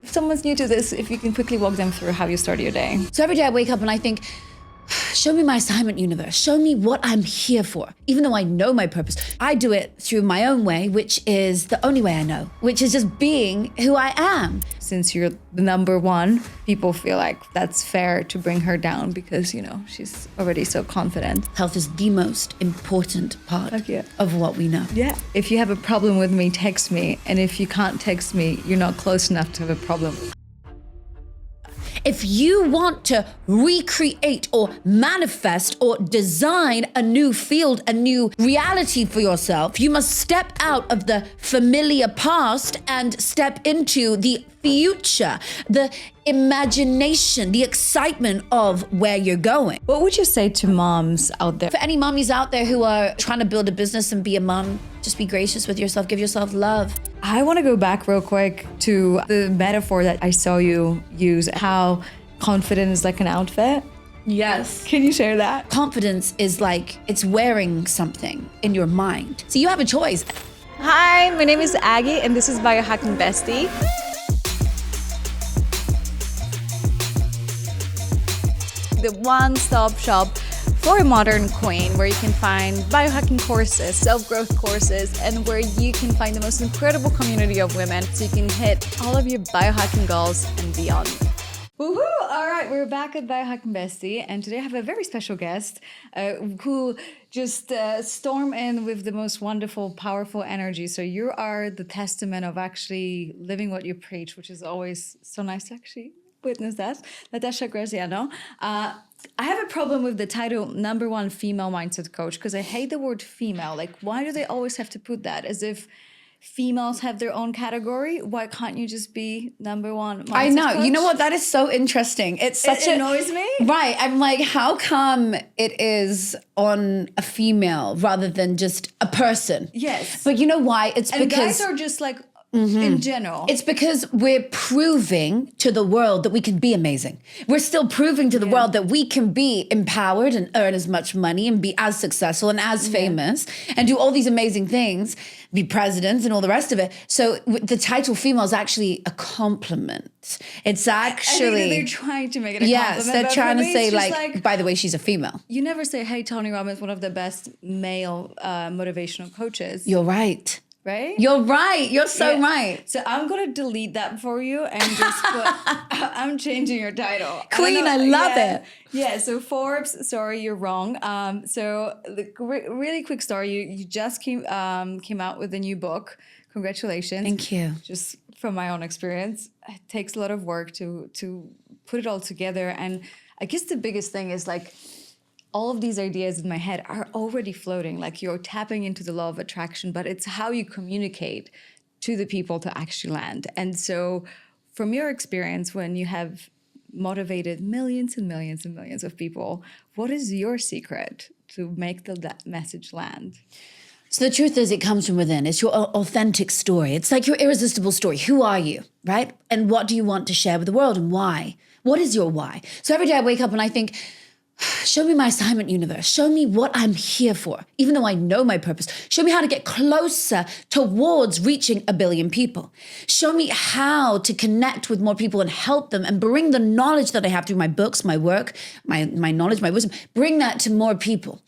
If someone's new to this, if you can quickly walk them through how you start your day. So every day I wake up and I think, show me my assignment, universe. Show me what I'm here for. Even though I know my purpose, I do it through my own way, which is the only way I know, which is just being who I am. Since you're the number one, people feel like that's fair to bring her down because, you know, she's already so confident. Health is the most important part of what we know. Yeah. If you have a problem with me, text me. And if you can't text me, you're not close enough to have a problem. If you want to recreate or manifest or design a new field, a new reality for yourself, you must step out of the familiar past and step into the future, the imagination, the excitement of where you're going. What would you say to moms out there? For any mommies out there who are trying to build a business and be a mom, just be gracious with yourself, give yourself love. I want to go back real quick to the metaphor that I saw you use, how confident is like an outfit. Yes. Can you share that? Confidence is like, it's wearing something in your mind. So you have a choice. Hi, my name is Aggie and this is Biohack Bestie. The one-stop shop for a modern queen, where you can find biohacking courses, self-growth courses, and where you can find the most incredible community of women so you can hit all of your biohacking goals and beyond. Woohoo! All right, we're back at Biohack Bestie, and today I have a very special guest who just stormed in with the most wonderful, powerful energy. So you are the testament of actually living what you preach, which is always so nice to actually witness that. Natasha. I have a problem with the title #1 female mindset coach because I hate the word female. Like, why do they always have to put that as if females have their own category? Why can't you just be #1 mindset I know. coach? You know what? That is so interesting. It's such It annoys me. Right. I'm like, how come it is on a female rather than just a person? Yes. But you know why? It's And because guys are just like, in general. it's because we're proving to the world that we can be amazing. We're still proving to the world that we can be empowered and earn as much money and be as successful and as famous and do all these amazing things, be presidents and all the rest of it. So the title female is actually a compliment. It's actually... I think they're trying to make it a compliment. Yes, they're but trying for to me, say it's just like, by the way, she's a female. You never say, hey, Tony Robbins, one of the best male motivational coaches. You're right. Right? You're right. You're so right. So I'm going to delete that for you and just put, I'm changing your title. Queen, I love it. Yeah, so Forbes, sorry, you're wrong. So the really quick story, you just came out with a new book. Congratulations. Thank you. Just from my own experience, it takes a lot of work to put it all together. And I guess the biggest thing is like, all of these ideas in my head are already floating, like you're tapping into the law of attraction, but it's how you communicate to the people to actually land. And so from your experience, when you have motivated millions and millions and millions of people, what is your secret to make that message land? So the truth is, it comes from within. It's your authentic story. It's like your irresistible story. Who are you, right? And what do you want to share with the world and why? What is your why? So every day I wake up and I think, show me my assignment, universe. Show me what I'm here for, even though I know my purpose. Show me how to get closer towards reaching 1 billion people. Show me how to connect with more people and help them and bring the knowledge that I have through my books, my work, my knowledge, my wisdom, bring that to more people.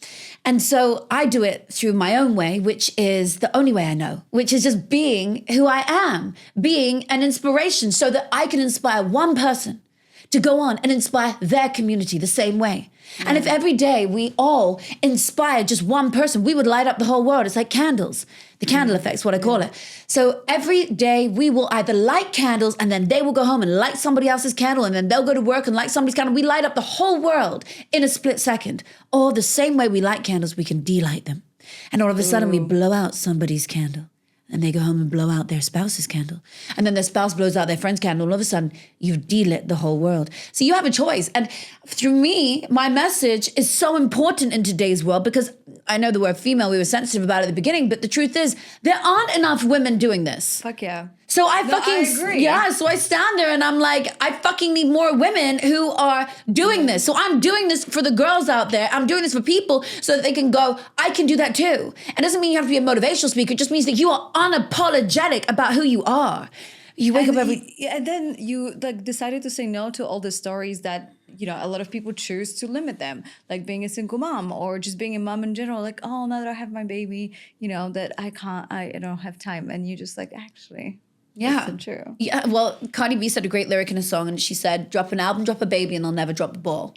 And so I do it through my own way, which is the only way I know, which is just being who I am, being an inspiration so that I can inspire one person to go on and inspire their community the same way. And if every day we all inspire just one person, we would light up the whole world. It's like candles. The candle effect is what I call it. So every day we will either light candles and then they will go home and light somebody else's candle and then they'll go to work and light somebody's candle. We light up the whole world in a split second. Or the same way we light candles, we can delight them. And all of a sudden we blow out somebody's candle. And they go home and blow out their spouse's candle. And then their spouse blows out their friend's candle. All of a sudden, you've delit the whole world. So you have a choice. And through me, my message is so important in today's world because I know the word female, we were sensitive about it at the beginning, but the truth is there aren't enough women doing this. Fuck yeah. So I agree. so I stand there and I'm like, I fucking need more women who are doing this. So I'm doing this for the girls out there. I'm doing this for people so that they can go, I can do that too. It doesn't mean you have to be a motivational speaker. It just means that you are unapologetic about who you are. You wake up every... And then you like decided to say no to all the stories that, you know, a lot of people choose to limit them, like being a single mom or just being a mom in general. Like, oh, now that I have my baby, you know, that I don't have time. And you just like, actually, Yeah. that's so true. Yeah, well, Cardi B said a great lyric in a song, and she said, drop an album, drop a baby, and they'll never drop the ball.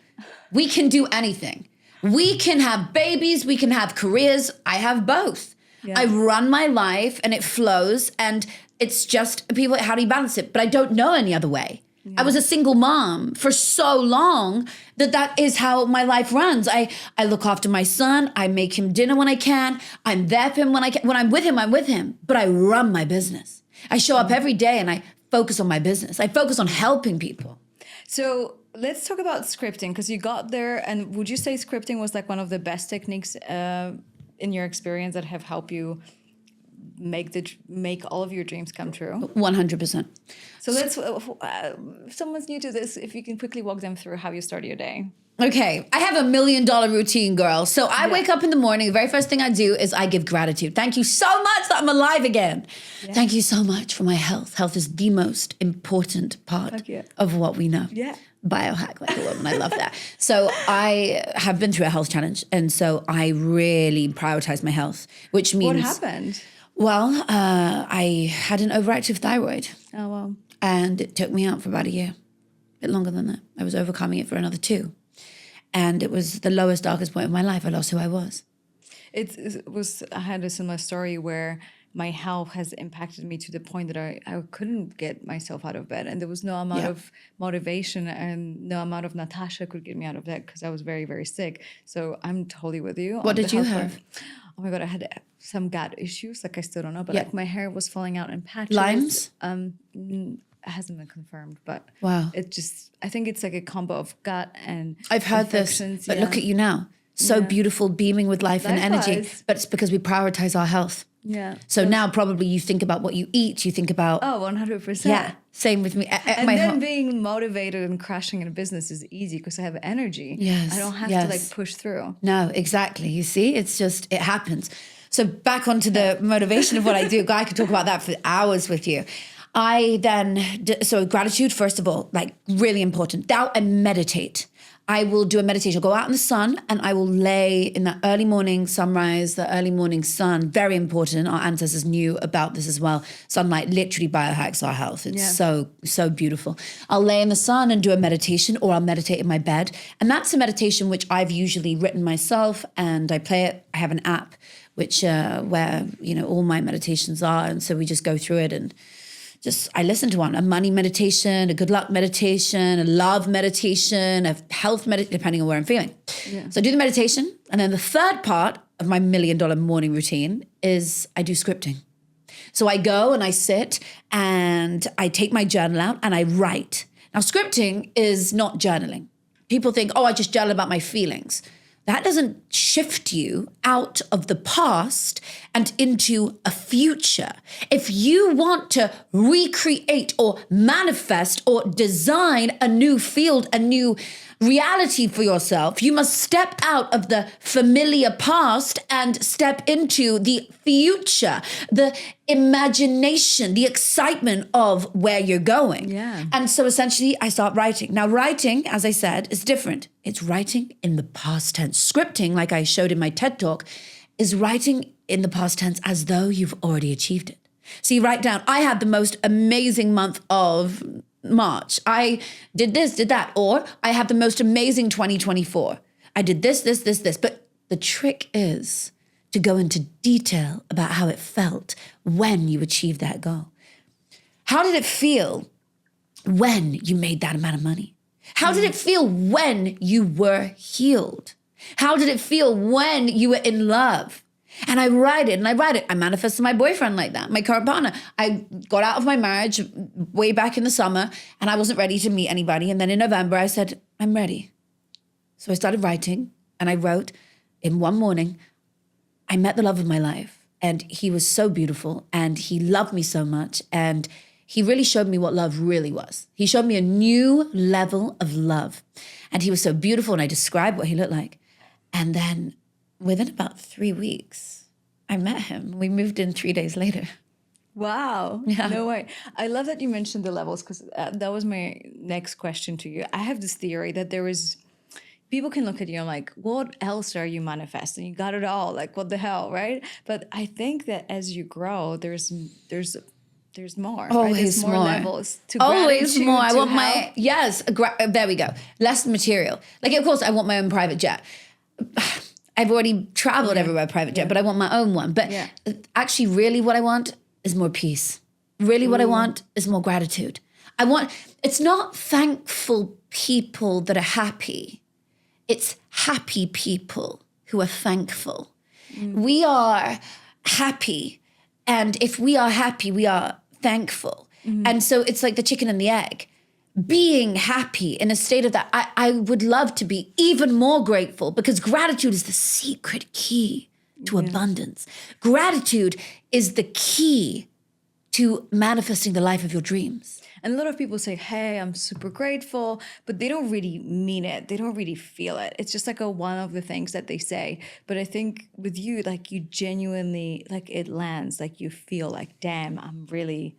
We can do anything. We can have babies, we can have careers. I have both. Yeah. I run my life and it flows, and it's just people, how do you balance it? But I don't know any other way. I was a single mom for so long that is how my life runs. I look after my son. I make him dinner when I can. I'm there for him when I can. When I'm with him. But I run my business. I show up every day and I focus on my business. I focus on helping people. So let's talk about scripting, because you got there. And would you say scripting was like one of the best techniques in your experience that have helped you make all of your dreams come true? 100%. So let's, if someone's new to this, if you can quickly walk them through how you start your day. Okay, I have $1 million routine, girl. So I wake up in the morning. The very first thing I do is I give gratitude. Thank you so much that I'm alive again. Yeah. Thank you so much for my health. Health is the most important part of what we know. Yeah. Biohack like a woman. I love that. So I have been through a health challenge. And so I really prioritize my health, which means... What happened? Well, I had an overactive thyroid. Oh, wow. And it took me out for about a year. A bit longer than that. I was overcoming it for another 2. And it was the lowest, darkest point of my life. I lost who I was. I had a similar story where my health has impacted me to the point that I couldn't get myself out of bed. And there was no amount of motivation and no amount of Natasha could get me out of bed because I was very, very sick. So I'm totally with you. What did you have? Oh my God, I had some gut issues. Like I still don't know, but like my hair was falling out in patches. Lyme's? It hasn't been confirmed, but wow. I think it's like a combo of gut and I've heard this, but look at you now. So beautiful, beaming with life and energy. But it's because we prioritize our health. Yeah. So now probably you think about what you eat, you think about... Oh, 100%. Yeah, same with me. And then being motivated and crashing in a business is easy because I have energy. Yes. I don't have to like push through. No, exactly. You see, it's just, it happens. So back onto the motivation of what I do. I could talk about that for hours with you. I then, so gratitude, first of all, like really important. Doubt and meditate. I will do a meditation. I'll go out in the sun and I will lay in that early morning sunrise, the early morning sun. Very important. Our ancestors knew about this as well. Sunlight literally biohacks our health. It's so beautiful. I'll lay in the sun and do a meditation, or I'll meditate in my bed. And that's a meditation which I've usually written myself and I play it. I have an app which where, you know, all my meditations are. And so we just go through it and I listen to one, a money meditation, a good luck meditation, a love meditation, a health meditation, depending on where I'm feeling. Yeah. So I do the meditation. And then the third part of my $1 million morning routine is I do scripting. So I go and I sit and I take my journal out and I write. Now, scripting is not journaling. People think, oh, I just journal about my feelings. That doesn't shift you out of the past and into a future. If you want to recreate or manifest or design a new field, a new reality for yourself, you must step out of the familiar past and step into the future, the imagination, the excitement of where you're going. Yeah. And so essentially I start writing. Now writing, as I said, is different. It's writing in the past tense. Scripting, like I showed in my TED Talk, is writing in the past tense as though you've already achieved it. So you write down, I had the most amazing month of March. I did this, did that. Or I have the most amazing 2024. I did this. But the trick is to go into detail about how it felt when you achieved that goal. How did it feel when you made that amount of money? How did it feel when you were healed? How did it feel when you were in love? And I write it. I manifested my boyfriend like that, my current partner. I got out of my marriage way back in the summer and I wasn't ready to meet anybody. And then in November, I said, I'm ready. So I started writing and I wrote in one morning, I met the love of my life and he was so beautiful and he loved me so much. And he really showed me what love really was. He showed me a new level of love and he was so beautiful and I described what he looked like. And then within about 3 weeks, I met him. We moved in 3 days later. Wow. Yeah. No way. I love that you mentioned the levels because that was my next question to you. I have this theory that there is people can look at you and like, what else are you manifesting? You got it all. Like, what the hell, right? But I think that as you grow, there's more, right? Always There's more more. levels to Always gratitude, more. I to want help. there we go. Less material. Like, of course, I want my own private jet. I've already traveled everywhere private jet, but I want my own one. But actually, really what I want is more peace. Really what I want is more gratitude. It's not thankful people that are happy. It's happy people who are thankful. We are happy. And if we are happy, we are thankful. And so it's like the chicken and the egg. Being happy in a state of that, I would love to be even more grateful because gratitude is the secret key to abundance. Gratitude is the key to manifesting the life of your dreams. And a lot of people say, hey, I'm super grateful, but they don't really mean it. They don't really feel it. It's just like one of the things that they say. But I think with you, like you genuinely, like it lands, like you feel like, damn, I'm really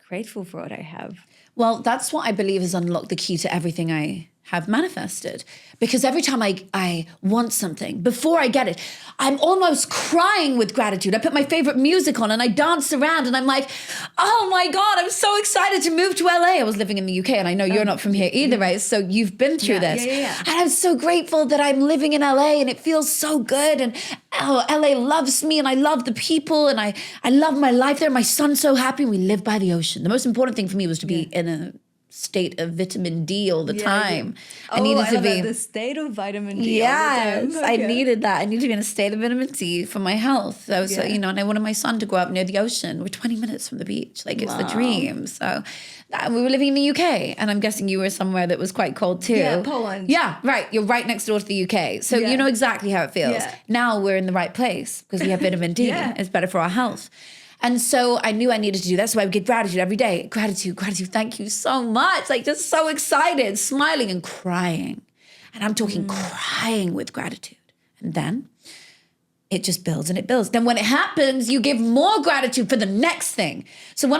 grateful for what I have. Well, that's what I believe has unlocked the key to everything I have manifested. Because every time I want something, before I get it, I'm almost crying with gratitude. I put my favorite music on and I dance around and I'm like, oh my God, I'm so excited to move to LA. I was living in the UK and I know you're not from here either, right? So you've been through this. And I'm so grateful that I'm living in LA and it feels so good. And LA loves me and I love the people and I love my life there. My son's so happy and we live by the ocean. The most important thing for me was to be in a state of vitamin D all the time. I needed to be the state of vitamin D. Yes, all the time. I needed that. I needed to be in a state of vitamin D for my health. So, and I wanted my son to grow up near the ocean. We're 20 minutes from the beach. Like it's the dream. So we were living in the UK and I'm guessing you were somewhere that was quite cold too. Yeah, Poland. Yeah, right. You're right next door to the UK. So you know exactly how it feels. Yeah. Now we're in the right place because we have vitamin D. It's better for our health. And so I knew I needed to do that. So I would get gratitude every day. Gratitude, thank you so much. Like just so excited, smiling and crying. And I'm talking crying with gratitude. And then it just builds and it builds. Then when it happens, you give more gratitude for the next thing. So when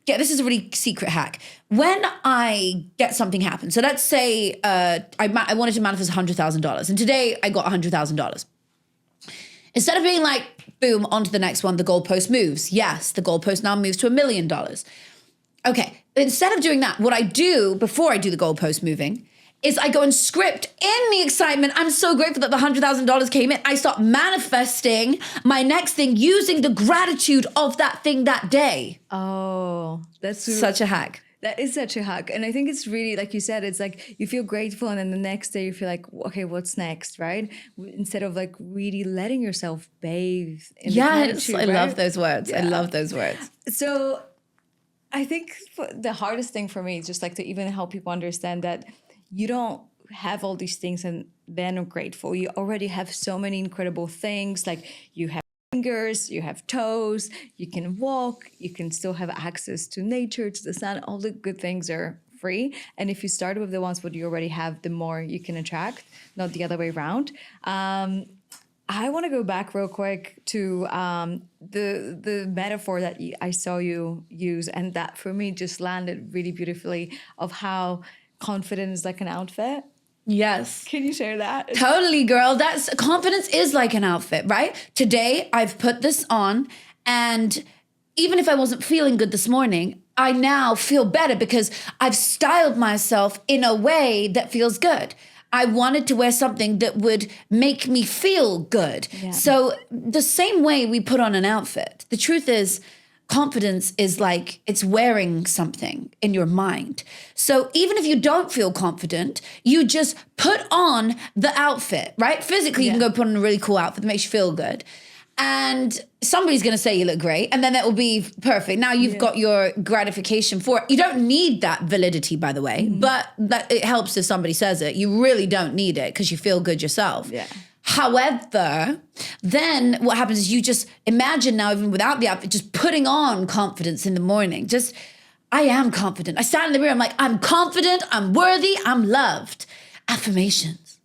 this is a really secret hack. When I get something happen, so let's say I wanted to manifest $100,000 and today I got $100,000. Instead of being like, boom, on to the next one, the goalpost moves. Yes, the goalpost now moves to $1 million. Okay, instead of doing that, what I do before I do the goalpost moving is I go and script in the excitement. I'm so grateful that the $100,000 came in. I start manifesting my next thing using the gratitude of that thing that day. Oh, that's such a hack. That is such a hack. And I think it's really, like you said, it's like you feel grateful and then the next day you feel like, okay, what's next, right? Instead of like really letting yourself bathe in the gratitude, I love those words. I love those words. So I think the hardest thing for me is just like to even help people understand that you don't have all these things and then are grateful. You already have so many incredible things. Like you have fingers, you have toes, you can walk, you can still have access to nature, to the sun. All the good things are free. And if you start with the ones what you already have, the more you can attract, not the other way around. I want to go back real quick to the metaphor that I saw you use, and that for me just landed really beautifully of how confident is like an outfit. Yes. Can you share that? Totally, girl. Confidence is like an outfit, right? Today, I've put this on, and even if I wasn't feeling good this morning, I now feel better because I've styled myself in a way that feels good. I wanted to wear something that would make me feel good. Yeah. So the same way we put on an outfit, the truth is, confidence is like it's wearing something in your mind. So even if you don't feel confident, you just put on the outfit, right? Physically, you can go put on a really cool outfit that makes you feel good. And somebody's going to say you look great, and then that will be perfect. Now you've got your gratification for it. You don't need that validity, by the way, but it helps if somebody says it. You really don't need it because you feel good yourself. Yeah. However, then what happens is you just imagine now, even without the outfit, just putting on confidence in the morning. Just, I am confident. I stand in the mirror, I'm like, I'm confident, I'm worthy, I'm loved. Affirmations.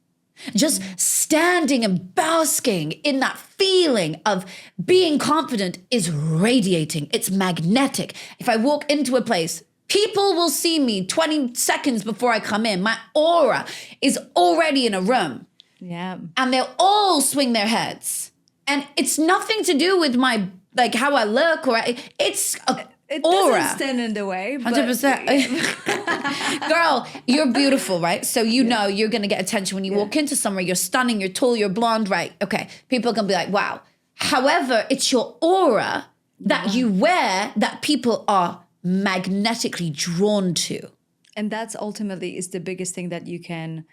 Just standing and basking in that feeling of being confident is radiating. It's magnetic. If I walk into a place, people will see me 20 seconds before I come in. My aura is already in a room. Yeah. And they'll all swing their heads. And it's nothing to do with my, like, how I look, or it's a It aura. doesn't stand in the way. But 100%. Girl, you're beautiful, right? So you know you're going to get attention when you walk into somewhere. You're stunning, you're tall, you're blonde, right? Okay. People are going to be like, wow. However, it's your aura that you wear that people are magnetically drawn to. And that's ultimately is the biggest thing that you can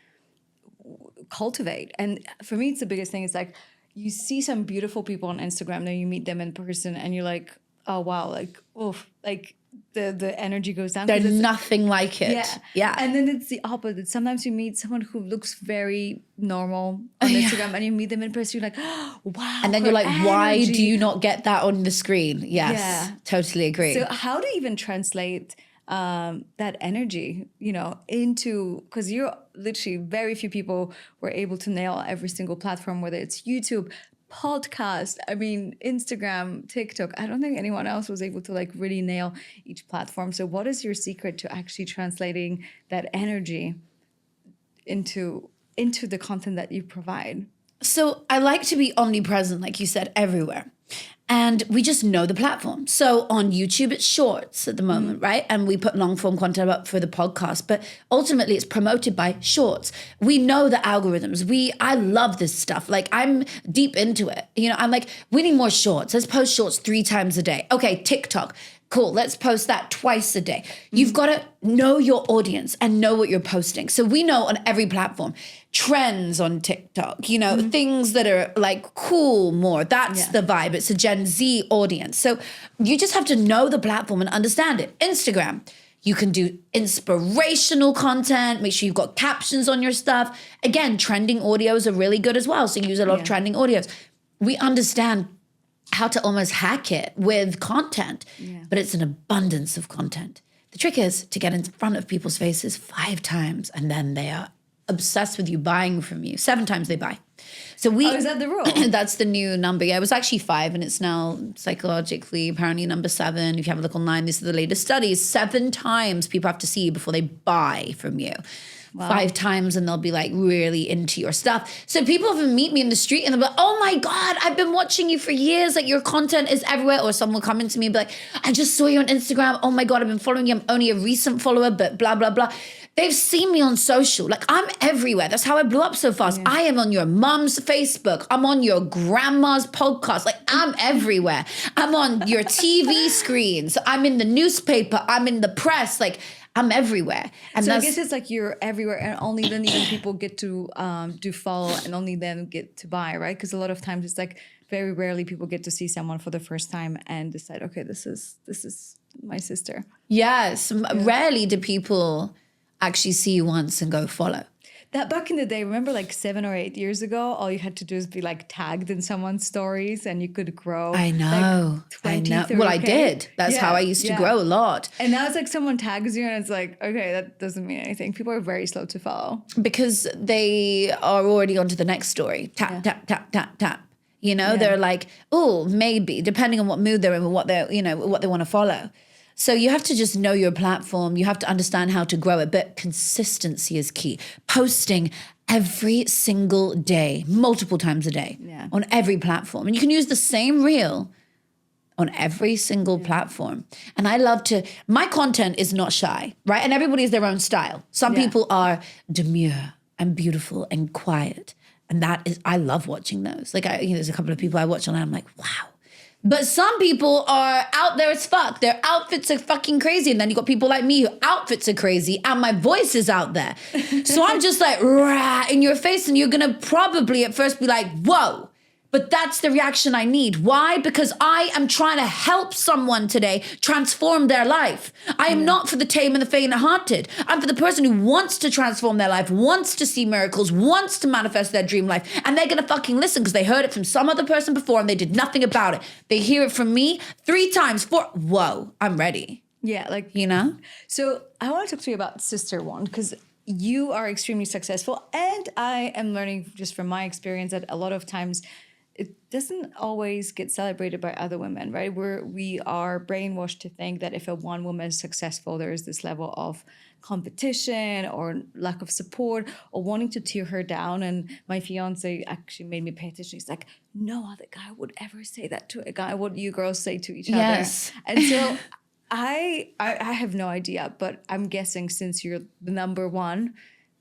cultivate. And for me, it's the biggest thing. It's like you see some beautiful people on Instagram, then you meet them in person and you're like, oh, wow, like, oof, like the energy goes down. They're nothing like it. Yeah. Yeah. And then it's the opposite. Sometimes you meet someone who looks very normal on Instagram and you meet them in person, you're like, oh, wow. And then you're like, why energy. do you not get that on the screen? Yes. Yeah. Totally agree. So how do you even translate that energy, into, because you're literally very few people were able to nail every single platform, whether it's YouTube, podcast, Instagram, TikTok. I don't think anyone else was able to like really nail each platform. So what is your secret to actually translating that energy into the content that you provide? So I like to be omnipresent, like you said, everywhere. And we just know the platform. So on YouTube, it's shorts at the moment, right? And we put long form content up for the podcast, but ultimately it's promoted by shorts. We know the algorithms. I love this stuff. Like I'm deep into it. I'm like, we need more shorts. Let's post shorts 3 times a day. Okay, TikTok. Cool, let's post that twice a day. You've got to know your audience and know what you're posting. So we know on every platform, trends on TikTok, things that are like cool more. That's the vibe. It's a Gen Z audience. So you just have to know the platform and understand it. Instagram, you can do inspirational content. Make sure you've got captions on your stuff. Again, trending audios are really good as well. So you use a lot of trending audios. We understand how to almost hack it with content, but it's an abundance of content. The trick is to get in front of people's faces 5 times and then they are obsessed with you buying from you. 7 times they buy. So is that the rule? That's the new number. Yeah, it was actually 5 and it's now psychologically apparently number 7. If you have a look online, these are the latest studies. 7 times people have to see you before they buy from you. Wow. 5 times and they'll be like really into your stuff. So people often meet me in the street and they'll be like, oh my God, I've been watching you for years. Like your content is everywhere. Or someone will come into me and be like, I just saw you on Instagram. Oh my God, I've been following you. I'm only a recent follower, but blah, blah, blah. They've seen me on social. Like I'm everywhere. That's how I blew up so fast. I am on your mom's Facebook. I'm on your grandma's podcast. Like I'm everywhere. I'm on your TV screens. I'm in the newspaper. I'm in the press. Like I'm everywhere. And so I guess it's like you're everywhere and only then even people get to do follow and only then get to buy, right? Because a lot of times it's like very rarely people get to see someone for the first time and decide, okay, this is my sister. Yes. Rarely do people actually see you once and go follow. That back in the day, remember like 7 or 8 years ago, all you had to do is be like tagged in someone's stories and you could grow. I know. Like 20, I know. 30K. Well, I did. That's how I used to grow a lot. And now it's like someone tags you and it's like, okay, that doesn't mean anything. People are very slow to follow. Because they are already on to the next story. Tap, tap, tap, tap, tap. They're like, oh, maybe, depending on what mood they're in and what they're, what they want to follow. So you have to just know your platform. You have to understand how to grow it. But consistency is key. Posting every single day, multiple times a day on every platform. And you can use the same reel on every single platform. And I love my content is not shy, right? And everybody has their own style. Some people are demure and beautiful and quiet. And I love watching those. Like, there's a couple of people I watch and I'm like, wow. But some people are out there as fuck. Their outfits are fucking crazy. And then you got people like me who outfits are crazy and my voice is out there. So I'm just like, rah, in your face. And you're going to probably at first be like, whoa. But that's the reaction I need. Why? Because I am trying to help someone today transform their life. I am not for the tame and the faint-hearted. I'm for the person who wants to transform their life, wants to see miracles, wants to manifest their dream life. And they're going to fucking listen because they heard it from some other person before and they did nothing about it. They hear it from me 3 times, 4. Whoa, I'm ready. Yeah, like, You know? So I want to talk to you about Sister One because you are extremely successful, and I am learning just from my experience that a lot of times it doesn't always get celebrated by other women, right? We are brainwashed to think that if a one woman is successful, there is this level of competition or lack of support or wanting to tear her down. And my fiance actually made me pay attention. He's like, no other guy would ever say that to a guy. What you girls say to each Yes. other. And so I have no idea, but I'm guessing since you're the number one,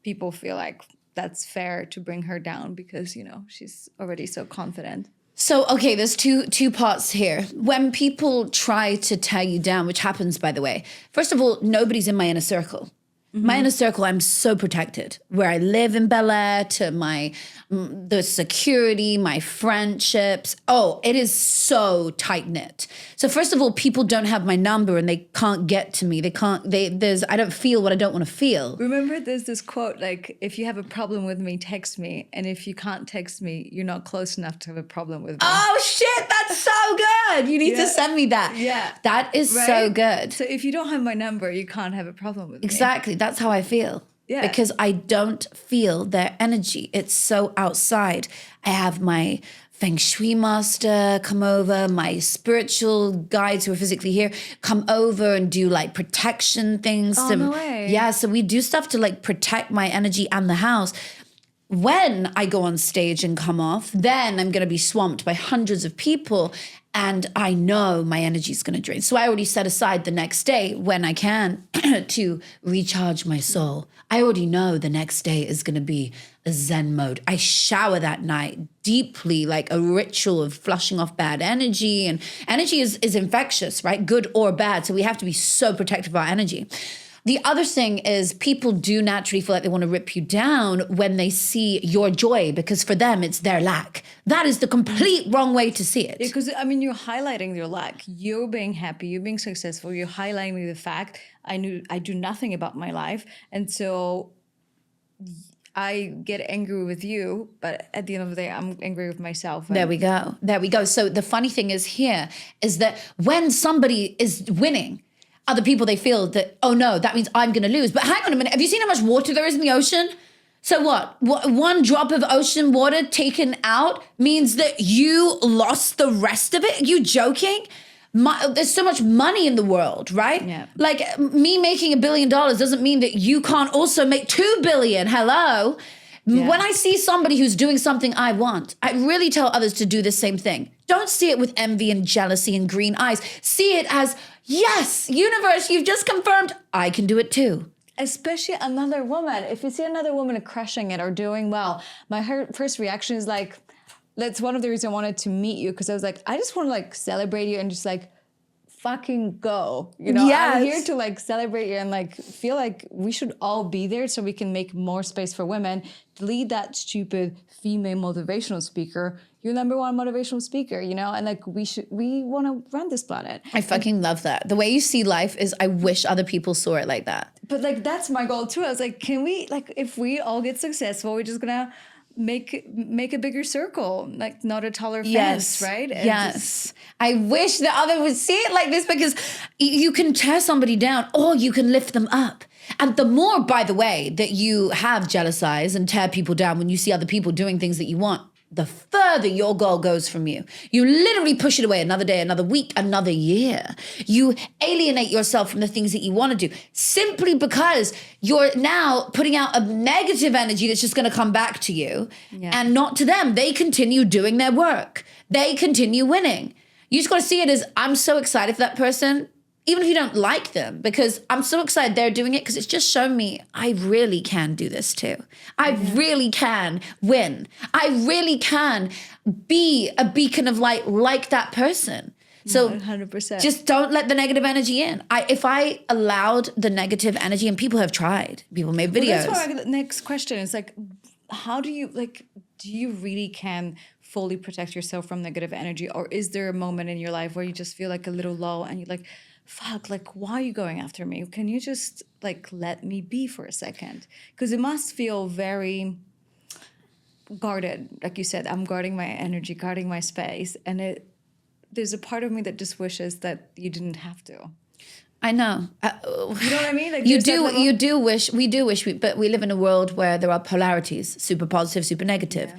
people feel like that's fair to bring her down because, you know, she's already so confident. So, okay, there's two parts here. When people try to tear you down, which happens, by the way, first of all, nobody's in my inner circle. My inner circle, I'm so protected. Where I live in Bel Air, to the security, my friendships. Oh, it is so tight knit. So first of all, people don't have my number and they can't get to me. I don't feel what I don't want to feel. Remember, there's this quote, like, if you have a problem with me, text me. And if you can't text me, you're not close enough to have a problem with me. Oh shit, that's so good. You need to send me that. Yeah. That is Right? so good. So if you don't have my number, you can't have a problem with me. Exactly. That's how I feel. Yeah. Because I don't feel their energy. It's so outside. I have my Feng Shui master come over, my spiritual guides who are physically here come over and do like protection things. Oh, no way. Yeah, so we do stuff to like protect my energy and the house. When I go on stage and come off, then I'm going to be swamped by hundreds of people and I know my energy is going to drain. So I already set aside the next day when I can to recharge my soul. I already know the next day is going to be a Zen mode. I shower that night deeply, like a ritual of flushing off bad energy. And energy is infectious, right? Good or bad. So we have to be so protective of our energy. The other thing is people do naturally feel like they want to rip you down when they see your joy because for them, it's their lack. That is the complete wrong way to see it. Because, I mean, you're highlighting your lack. You're being happy. You're being successful. You're highlighting the fact I do nothing about my life. And so I get angry with you, but at the end of the day, I'm angry with myself. There we go. There we go. So the funny thing is here is that when somebody is winning, other people, they feel that, oh no, that means I'm going to lose. But hang on a minute. Have you seen how much water there is in the ocean? So what? One drop of ocean water taken out means that you lost the rest of it? Are you joking? There's so much money in the world, right? Yeah. Like me making $1 billion doesn't mean that you can't also make 2 billion. Hello. Yeah. When I see somebody who's doing something I want, I really tell others to do the same thing. Don't see it with envy and jealousy and green eyes. See it as, yes, universe, you've just confirmed I can do it too. Especially another woman. If you see another woman crushing it or doing well, my first reaction is like, that's one of the reasons I wanted to meet you, because I was like, I just want to like celebrate you and just like fucking go. You know, yes. I'm here to like celebrate you and like feel like we should all be there so we can make more space for women. Delete that stupid female motivational speaker. You're number one motivational speaker, you know, and like we want to run this planet. I fucking love that. The way you see life is, I wish other people saw it like that. But like, that's my goal too. I was like, can we, like, if we all get successful, we're just gonna make a bigger circle, like not a taller fence, right? And yes. I wish the other would see it like this, because you can tear somebody down or you can lift them up. And the more, by the way, that you have jealous eyes and tear people down when you see other people doing things that you want, the further your goal goes from you. You literally push it away another day, another week, another year. You alienate yourself from the things that you want to do simply because you're now putting out a negative energy that's just going to come back to you and not to them. They continue doing their work. They continue winning. You just got to see it as, I'm so excited for that person, even if you don't like them, because I'm so excited they're doing it, because it's just shown me I really can do this too. I really can win. I really can be a beacon of light like that person. So 100%. Just don't let the negative energy in. If I allowed the negative energy, and people have tried, people made videos. Well, that's why the next question is like, how do you really can fully protect yourself from negative energy? Or is there a moment in your life where you just feel like a little low and you're like, fuck, like, why are you going after me? Can you just like let me be for a second? Because it must feel very guarded. Like you said, I'm guarding my energy, guarding my space. And there's a part of me that just wishes that you didn't have to. I know. You know what I mean? Like We do wish, but we live in a world where there are polarities, super positive, super negative,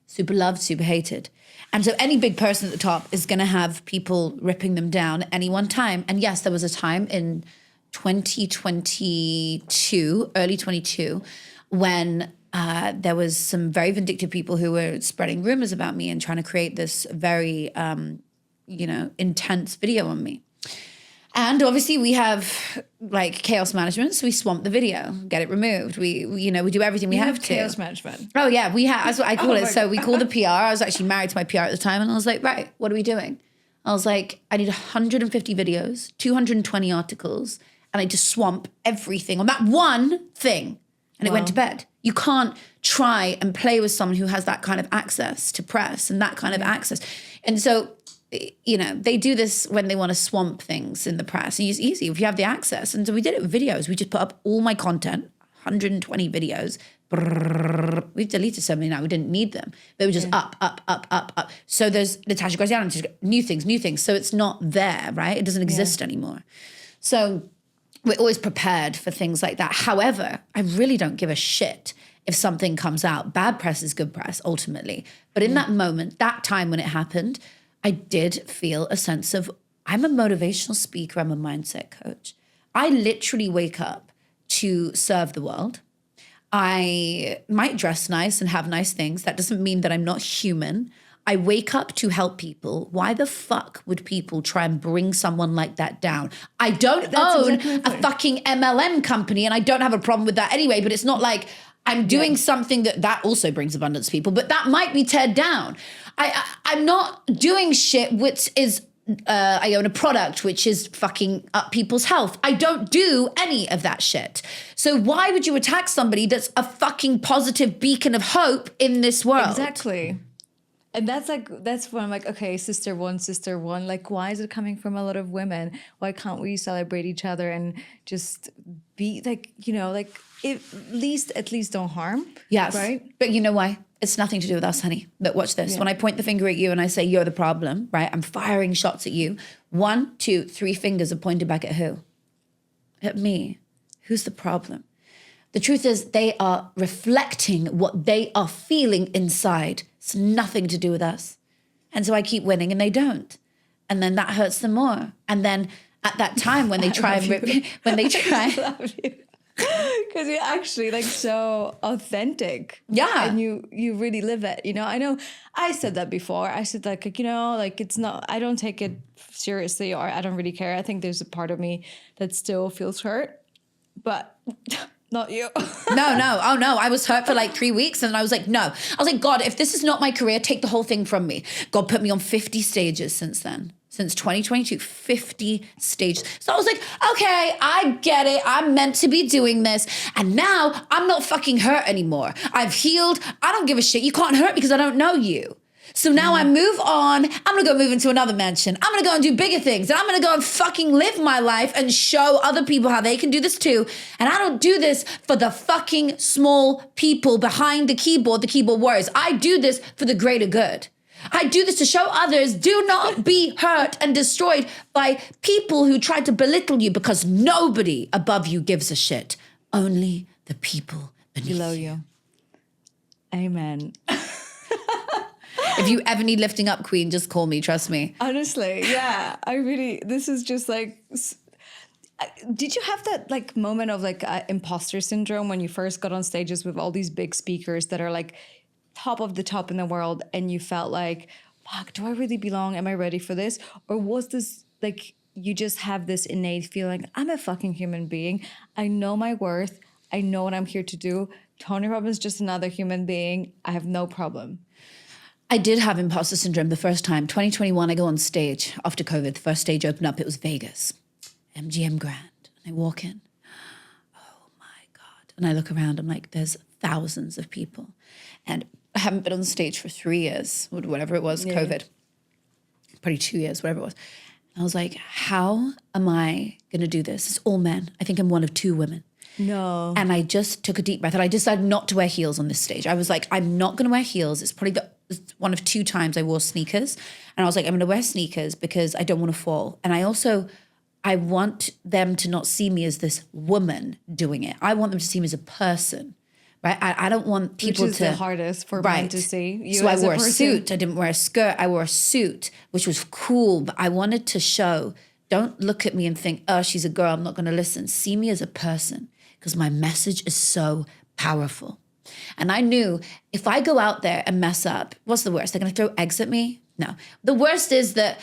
super loved, super hated. And so any big person at the top is going to have people ripping them down at any one time. And yes, there was a time in 2022, early 22, when there was some very vindictive people who were spreading rumors about me and trying to create this very, intense video on me. And obviously we have like chaos management, so we swamp the video, get it removed. We do everything we have to. Chaos management. Oh yeah, we have. That's what I call it. So we God. call the PR. I was actually married to my PR at the time, and I was like, right, what are we doing? I was like, I need 150 videos, 220 articles, and I just swamp everything on that one thing, and it went to bed. You can't try and play with someone who has that kind of access to press and that kind of access, and so. They do this when they want to swamp things in the press. And it's easy if you have the access. And so we did it with videos. We just put up all my content, 120 videos. We've deleted so many now. We didn't need them. They were just up. So there's Natasha Graziano, new things. So it's not there, right? It doesn't exist anymore. So we're always prepared for things like that. However, I really don't give a shit if something comes out. Bad press is good press, ultimately. But in that moment, that time when it happened, I did feel a sense of, I'm a motivational speaker, I'm a mindset coach. I literally wake up to serve the world. I might dress nice and have nice things. That doesn't mean that I'm not human. I wake up to help people. Why the fuck would people try and bring someone like that down? I don't own a fucking MLM company, and I don't have a problem with that anyway, but it's not like I'm doing something that also brings abundance to people, but that might be teared down. I'm not doing shit which is, I own a product which is fucking up people's health. I don't do any of that shit. So why would you attack somebody that's a fucking positive beacon of hope in this world? Exactly. And that's when I'm like, okay, sister one. Like, why is it coming from a lot of women? Why can't we celebrate each other and just be like, at least don't harm. Yes. Right. But you know why? It's nothing to do with us, honey. But watch this. When I point the finger at you and I say, you're the problem, right? I'm firing shots at you. 1, 2, 3 fingers are pointed back at who? At me. Who's the problem? The truth is they are reflecting what they are feeling inside. It's nothing to do with us. And so I keep winning and they don't. And then that hurts them more. And then at that time when they try and love you. Because you're actually like so authentic. Yeah. And you really live it. I know I said that before. I said like it's not, I don't take it seriously or I don't really care. I think there's a part of me that still feels hurt, but not you. No. Oh no. I was hurt for like 3 weeks and I was like, no. I was like, God, if this is not my career, take the whole thing from me. God put me on 50 stages since then. Since 2022, 50 stages. So I was like, okay, I get it. I'm meant to be doing this. And now I'm not fucking hurt anymore. I've healed. I don't give a shit. You can't hurt me because I don't know you. So now I move on. I'm going to go move into another mansion. I'm going to go and do bigger things. And I'm going to go and fucking live my life and show other people how they can do this too. And I don't do this for the fucking small people behind the keyboard warriors. I do this for the greater good. I do this to show others, do not be hurt and destroyed by people who try to belittle you because nobody above you gives a shit. Only the people below you. Amen. If you ever need lifting up, Queen, just call me, trust me. Honestly, yeah. This is just like, did you have that like moment of like imposter syndrome when you first got on stages with all these big speakers that are like top of the top in the world and you felt like, fuck, do I really belong? Am I ready for this? Or was this like, you just have this innate feeling, I'm a fucking human being. I know my worth. I know what I'm here to do. Tony Robbins is just another human being. I have no problem. I did have imposter syndrome the first time. 2021, I go on stage after COVID. The first stage opened up, it was Vegas, MGM Grand. And I walk in, oh my God. And I look around, I'm like, there's thousands of people. And I haven't been on stage for 3 years, whatever it was, COVID. Probably 2 years, whatever it was. And I was like, how am I going to do this? It's all men. I think I'm one of 2 women. No. And I just took a deep breath and I decided not to wear heels on this stage. I was like, I'm not going to wear heels. It's probably one of 2 times I wore sneakers. And I was like, I'm going to wear sneakers because I don't want to fall. And I I want them to not see me as this woman doing it. I want them to see me as a person, right? I don't want people Which is the hardest for men to see you so as I wore a a person. suit. I didn't wear a skirt. I wore a suit, which was cool. But I wanted to show, don't look at me and think, oh, she's a girl, I'm not going to listen. See me as a person, because my message is so powerful. And I knew if I go out there and mess up, what's the worst? They're going to throw eggs at me? No. The worst is that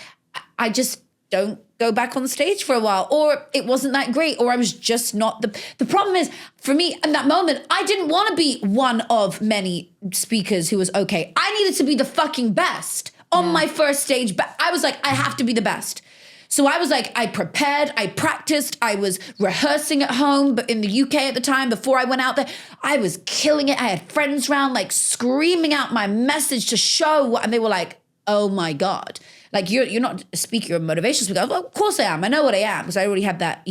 I just don't go back on stage for a while, or it wasn't that great, or I was just not the problem is, for me in that moment, I didn't want to be one of many speakers who was okay. I needed to be the fucking best on my first stage, but I was like, I have to be the best. So I was like, I prepared, I practiced, I was rehearsing at home, but in the UK at the time, before I went out there, I was killing it. I had friends around, like screaming out my message to show, and they were like, oh my God. Like, you're not a speaker, you're a motivational speaker. I was like, of course I am. I know what I am, because I already had that,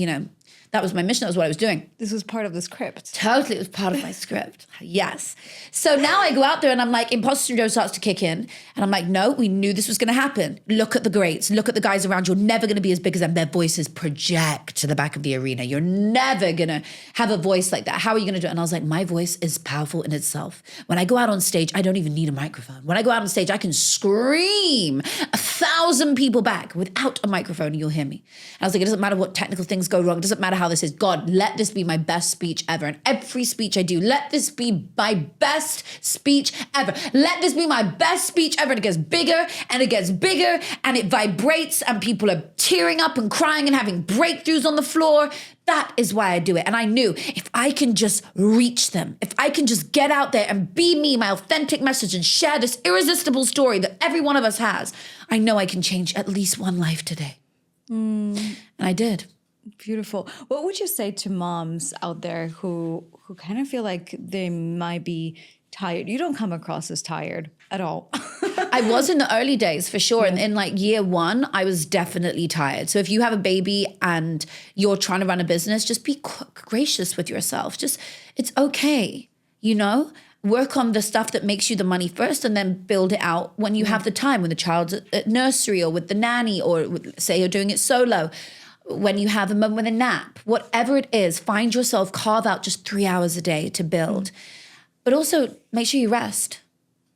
that was my mission. That was what I was doing. This was part of the script. Totally, it was part of my script. Yes. So now I go out there and I'm like, imposter syndrome starts to kick in. And I'm like, no, we knew this was going to happen. Look at the greats. Look at the guys around you. You're never going to be as big as them. Their voices project to the back of the arena. You're never going to have a voice like that. How are you going to do it? And I was like, my voice is powerful in itself. When I go out on stage, I don't even need a microphone. When I go out on stage, I can scream 1,000 people back without a microphone and you'll hear me. And I was like, it doesn't matter what technical things go wrong. It doesn't matter how this is. God, let this be my best speech ever. And every speech I do, let this be my best speech ever. Let this be my best speech ever. And it gets bigger and it gets bigger and it vibrates and people are tearing up and crying and having breakthroughs on the floor. That is why I do it. And I knew if I can just reach them, if I can just get out there and be me, my authentic message, and share this irresistible story that every one of us has, I know I can change at least one life today. And I did. Beautiful. What would you say to moms out there who kind of feel like they might be tired? You don't come across as tired at all. I was in the early days for sure. And in like year one, I was definitely tired. So if you have a baby and you're trying to run a business, just be gracious with yourself. Just, it's okay, Work on the stuff that makes you the money first and then build it out when you have the time, when the child's at nursery or with the nanny, or say you're doing it solo. When you have a moment with a nap, whatever it is, find yourself, carve out just 3 hours a day to build. But also make sure you rest.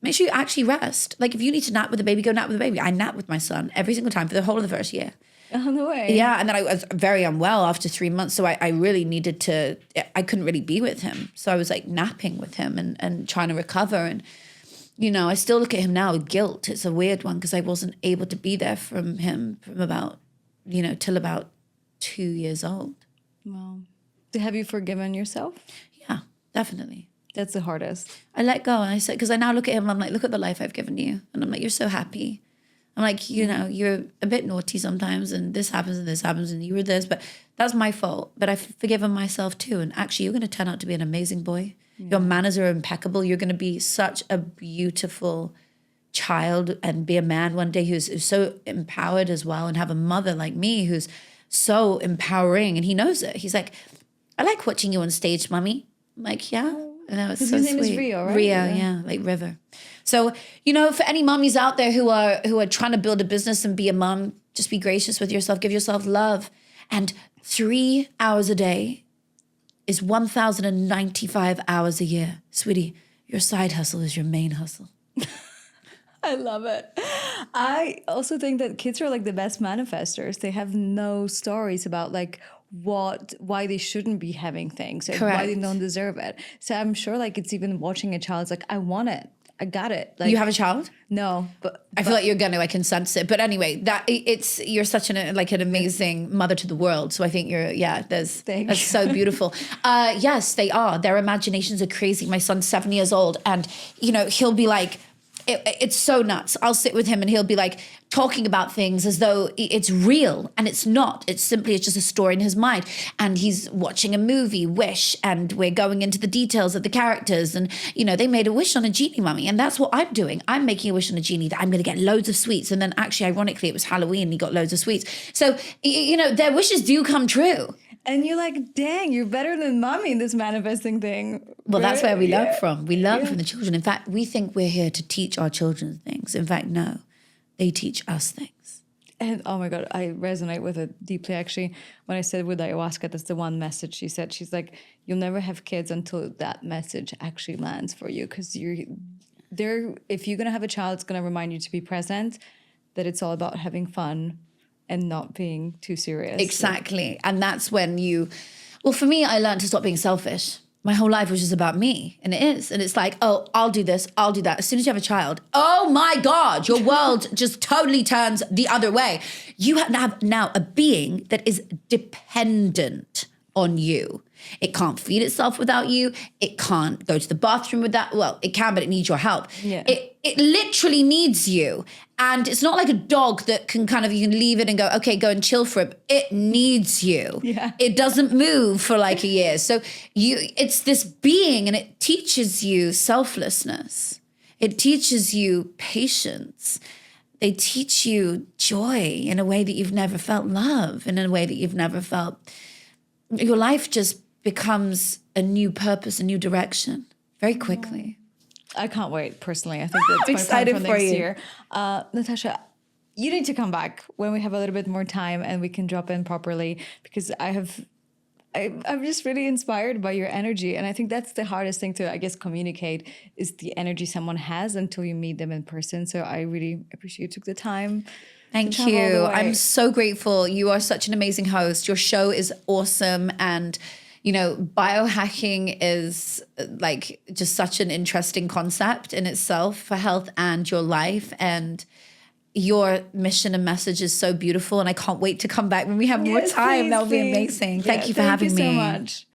Make sure you actually rest. Like if you need to nap with the baby, go nap with the baby. I nap with my son every single time for the whole of the first year. On the way. Yeah, and then I was very unwell after 3 months. So I really needed to, I couldn't really be with him. So I was like napping with him and trying to recover. And, I still look at him now with guilt. It's a weird one because I wasn't able to be there from him from about, till about 2 years old. Wow. Have you forgiven yourself? Yeah, definitely. That's the hardest. I let go and I said, because I now look at him and I'm like, look at the life I've given you. And I'm like, you're so happy. I'm like, you're a bit naughty sometimes and this happens and you were this, but that's my fault. But I've forgiven myself too. And actually, you're going to turn out to be an amazing boy. Yeah. Your manners are impeccable. You're going to be such a beautiful child and be a man one day who's so empowered as well, and have a mother like me who's so empowering, and he knows it. He's like, I like watching you on stage, mommy. I'm like, yeah. And that was so his name sweet. is Rio, right? Rio, yeah, like river. So, for any mommies out there who are trying to build a business and be a mom, just be gracious with yourself, give yourself love. And 3 hours a day is 1,095 hours a year. Sweetie, your side hustle is your main hustle. I love it. I also think that kids are like the best manifestors. They have no stories about like why they shouldn't be having things and why they don't deserve it. So I'm sure like it's even watching a child, it's like, I want it. I got it. Like, you have a child? No, but I feel like you're gonna. I can sense it. But anyway, you're such an amazing mother to the world. So I think that's so beautiful. Yes, they are. Their imaginations are crazy. My son's 7 years old, and he'll be like, it's so nuts. I'll sit with him and he'll be like talking about things as though it's real, and it's not. It's just a story in his mind. And he's watching a movie, Wish, and we're going into the details of the characters. And, they made a wish on a genie, mummy. And that's what I'm doing. I'm making a wish on a genie that I'm going to get loads of sweets. And then actually, ironically, it was Halloween and he got loads of sweets. So, their wishes do come true. And you're like, dang, you're better than mommy in this manifesting thing. Well, that's where we learn from. We learn from the children. In fact, we think we're here to teach our children things. In fact, no, they teach us things. And oh my God, I resonate with it deeply. Actually, when I said with ayahuasca, that's the one message she said. She's like, you'll never have kids until that message actually lands for you. Because you're there, if you're going to have a child, it's going to remind you to be present, that it's all about having fun and not being too serious. Exactly. And that's when well, for me, I learned to stop being selfish. My whole life was just about me, and it is. And it's like, oh, I'll do this, I'll do that. As soon as you have a child, oh my God, your world just totally turns the other way. You have now a being that is dependent on you. It can't feed itself without you. It can't go to the bathroom without, well, it can, but it needs your help. Yeah. It literally needs you. And it's not like a dog that can you can leave it and go, okay, go and chill for it. It needs you. Yeah. It doesn't move for like a year. So it's this being, and it teaches you selflessness. It teaches you patience. They teach you joy in a way that you've never felt, love in a way that you've never felt. Your life just becomes a new purpose, a new direction very quickly. I can't wait, personally. I think that's my excited plan for for next you. year. Natasha, you need to come back when we have a little bit more time and we can drop in properly, because I'm just really inspired by your energy. And I think that's the hardest thing to, I guess, communicate, is the energy someone has until you meet them in person. So I really appreciate you took the time. Thank all the you. way. I'm so grateful. You are such an amazing host. Your show is awesome. And, biohacking is like just such an interesting concept in itself for health and your life. And your mission and message is so beautiful. And I can't wait to come back when we have more Yes, time. please, That will be please. amazing. Yeah, Thank you for having me. Thank you so much.